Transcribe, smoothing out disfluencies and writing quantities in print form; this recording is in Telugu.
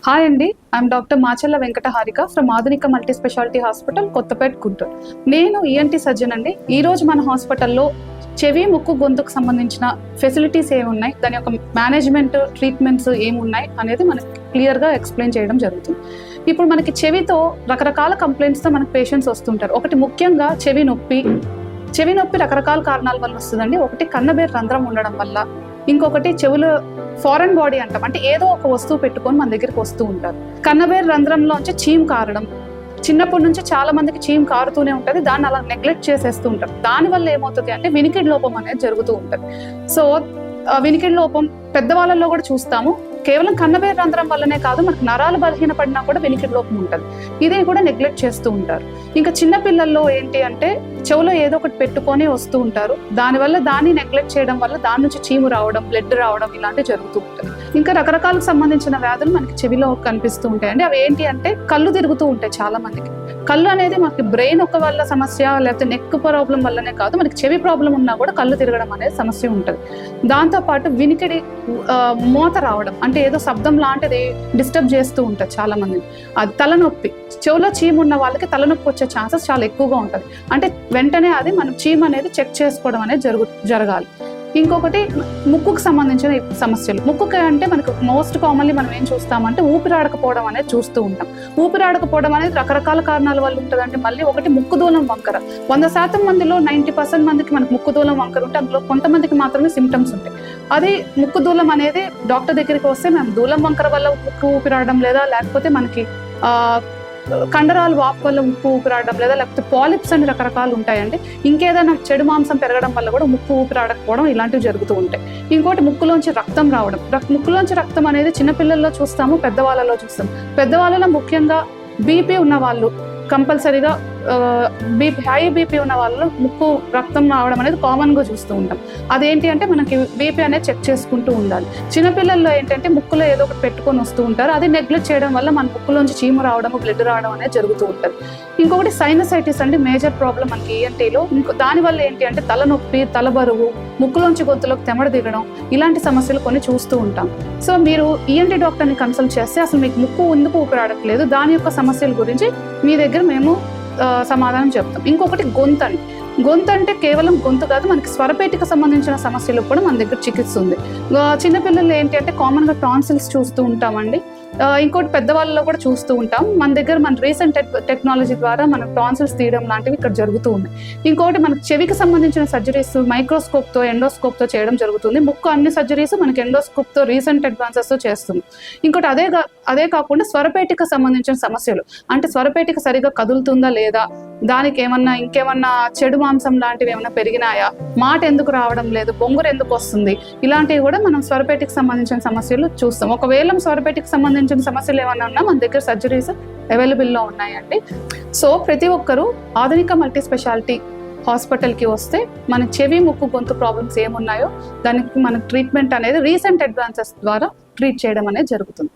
హాయ్ అండి, I'm doctor Machalla Venkata Harika from Adhunika multi specialty hospital Kothapeta Guntur. నేను ఈఎన్టీ సర్జన్ అండి. ఈరోజు మన హాస్పిటల్లో చెవి ముక్కు గొంతుకు సంబంధించిన ఫెసిలిటీస్ ఏమున్నాయి, దాని యొక్క మేనేజ్మెంట్ ట్రీట్మెంట్స్ ఏమున్నాయి అనేది మనకి క్లియర్గా ఎక్స్ప్లెయిన్ చేయడం జరుగుతుంది. ఇప్పుడు మనకి చెవితో రకరకాల కంప్లైంట్స్తో మనకి పేషెంట్స్ వస్తుంటారు. ఒకటి ముఖ్యంగా చెవి నొప్పి రకరకాల కారణాల వల్ల వస్తుందండి. ఒకటి కన్నబేరు రంధ్రం ఉండడం వల్ల, ఇంకొకటి చెవులు ఫారెన్ బాడీ అంటాం, అంటే ఏదో ఒక వస్తువు పెట్టుకొని మన దగ్గరికి వస్తూ ఉంటారు. కన్నబేరు రంధ్రంలోంచి చీమ్ కారడం, చిన్నప్పటి నుంచి చాలా మందికి చీమ్ కారుతూనే ఉంటుంది. దాన్ని అలా నెగ్లెక్ట్ చేసేస్తూ ఉంటారు. దానివల్ల ఏమవుతుంది అంటే వినికిడి లోపం అనేది జరుగుతూ ఉంటుంది. సో వినికిడి లోపం పెద్దవాళ్ళలో కూడా చూస్తాము. కేవలం కన్నబేరు రంధ్రం వల్లనే కాదు, మనకు నరాలు బలహీనపడినా కూడా వినికిడి లోపం ఉంటుంది. ఇదే కూడా నెగ్లెక్ట్ చేస్తూ ఉంటారు. ఇంకా చిన్న పిల్లల్లో ఏంటి అంటే చెవులో ఏదో ఒకటి పెట్టుకొని వస్తూ ఉంటారు. దానివల్ల దాన్ని నెగ్లెక్ట్ చేయడం వల్ల దాని నుంచి చీము రావడం, బ్లడ్ రావడం ఇలాంటివి జరుగుతూ ఉంటుంది. ఇంకా రకరకాలకు సంబంధించిన వ్యాధులు మనకి చెవిలో కనిపిస్తూ ఉంటాయండి. అవి ఏంటి అంటే కళ్ళు తిరుగుతూ ఉంటాయి చాలా మందికి. కళ్ళు అనేది మనకి బ్రెయిన్ ఒక వల్ల సమస్య, లేకపోతే నెక్ ప్రాబ్లం వల్లనే కాదు, మనకి చెవి ప్రాబ్లం ఉన్నా కూడా కళ్ళు తిరగడం అనేది సమస్య ఉంటుంది. దాంతోపాటు వినికిడి మోత రావడం, అంటే ఏదో శబ్దం లాంటిది డిస్టర్బ్ చేస్తూ ఉంటుంది చాలా మంది. అది తలనొప్పి, చెవులో చీము ఉన్న వాళ్ళకి తలనొప్పి వచ్చే ఛాన్సెస్ చాలా ఎక్కువగా ఉంటుంది. అంటే వెంటనే అది మనం చీము అనేది చెక్ చేసుకోవడం అనేది జరగాలి. ఇంకొకటి ముక్కుకు సంబంధించిన సమస్యలు. ముక్కుకి అంటే మనకు మోస్ట్ కామన్లీ మనం ఏం చూస్తామంటే ఊపిరాడకపోవడం అనేది చూస్తూ ఉంటాం. ఊపిరాడకపోవడం అనేది రకరకాల కారణాల వల్ల ఉంటుందంటే, మళ్ళీ ఒకటి ముక్కు దూలం వంకర. 100% మందిలో 90% మందికి మనకు ముక్కు దూలం వంకర ఉంటే అందులో కొంతమందికి మాత్రమే సిమ్టమ్స్ ఉంటాయి. అది ముక్కు దూలం అనేది డాక్టర్ దగ్గరికి వస్తే మేము దూలం వంకర వల్ల ముక్కు ఊపిరాడడం లేదా, లేకపోతే మనకి కండరాలు వాపు వల్ల ముక్కు ఊపిరాడడం లేదా, లేకపోతే పాలిప్స్ అని రకరకాలు ఉంటాయండి. ఇంకేదైనా చెడు మాంసం పెరగడం వల్ల కూడా ముక్కు ఊపిరాడకపోవడం ఇలాంటివి జరుగుతూ ఉంటాయి. ఇంకోటి ముక్కులోంచి రక్తం రావడం. ముక్కులోంచి రక్తం అనేది చిన్నపిల్లల్లో చూస్తాము, పెద్దవాళ్ళలో చూస్తాము. పెద్దవాళ్ళలో ముఖ్యంగా బీపీ ఉన్న వాళ్ళు, కంపల్సరీగా హై బీపీ ఉన్న వాళ్ళు ముక్కు రక్తం రావడం అనేది కామన్గా చూస్తూ ఉంటాం. అదేంటి అంటే మనకి బీపీ అనేది చెక్ చేసుకుంటూ ఉండాలి. చిన్నపిల్లల్లో ఏంటంటే ముక్కులో ఏదో ఒకటి పెట్టుకొని వస్తూ ఉంటారు. అది నెగ్లెక్ట్ చేయడం వల్ల మన ముక్కులోంచి చీము రావడం, బ్లడ్ రావడం అనేది జరుగుతూ ఉంటుంది. ఇంకొకటి సైనసైటిస్ అంటే మేజర్ ప్రాబ్లం మనకి ఈఎన్టీలో. దానివల్ల ఏంటి అంటే తలనొప్పి, తలబరువు, ముక్కులోంచి గొంతులోకి తెమడ దిగడం, ఇలాంటి సమస్యలు కొన్ని చూస్తూ ఉంటాం. సో మీరు ఈఎన్టీ డాక్టర్ని కన్సల్ట్ చేస్తే అసలు మీకు ముక్కు ఎందుకు ఊపిరాడట్లేదు, దాని యొక్క సమస్యల గురించి మీ దగ్గర మేము సమాధానం చెప్తాం. ఇంకొకటి గొంతు అంటే కేవలం గొంతు కాదు, మనకి స్వరపేటికి సంబంధించిన సమస్యలు కూడా మన దగ్గర చికిత్స ఉంది. చిన్నపిల్లలు ఏంటి అంటే కామన్గా టాన్సిల్స్ చూస్తూ ఉంటామండి. ఇంకోటి పెద్దవాళ్ళలో కూడా చూస్తూ ఉంటాం. మన దగ్గర మన రీసెంట్ టెక్నాలజీ ద్వారా మనం టాన్సిల్స్ తీయడం లాంటివి ఇక్కడ జరుగుతూ ఉన్నాయి. ఇంకోటి మనకి చెవికి సంబంధించిన సర్జరీస్ మైక్రోస్కోప్తో, ఎండోస్కోప్తో చేయడం జరుగుతుంది. ముక్కు అన్ని సర్జరీస్ మనకి ఎండోస్కోప్తో రీసెంట్ అడ్వాన్సెస్తో చేస్తుంది. ఇంకోటి అదే కాకుండా స్వరపేటికి సంబంధించిన సమస్యలు, అంటే స్వరపేటిక సరిగా కదులుతుందా లేదా, దానికి ఇంకేమన్నా చెడు మాంసం లాంటివి ఏమైనా పెరిగినాయా, మాట ఎందుకు రావడం లేదు, బొంగురు ఎందుకు వస్తుంది, ఇలాంటివి కూడా మనం స్వరపేటికి సంబంధించిన సమస్యలు చూస్తాం. ఒకవేళ స్వరపేటికి సంబంధించిన సమస్యలు ఏమైనా ఉన్నా మన దగ్గర సర్జరీస్ అవైలబుల్లో ఉన్నాయండి. సో ప్రతి ఒక్కరూ ఆధునిక మల్టీ స్పెషాలిటీ హాస్పిటల్కి వస్తే మన చెవి ముక్కు గొంతు ప్రాబ్లమ్స్ ఏమున్నాయో దానికి మన ట్రీట్మెంట్ అనేది రీసెంట్ అడ్వాన్సెస్ ద్వారా ట్రీట్ చేయడం అనేది జరుగుతుంది.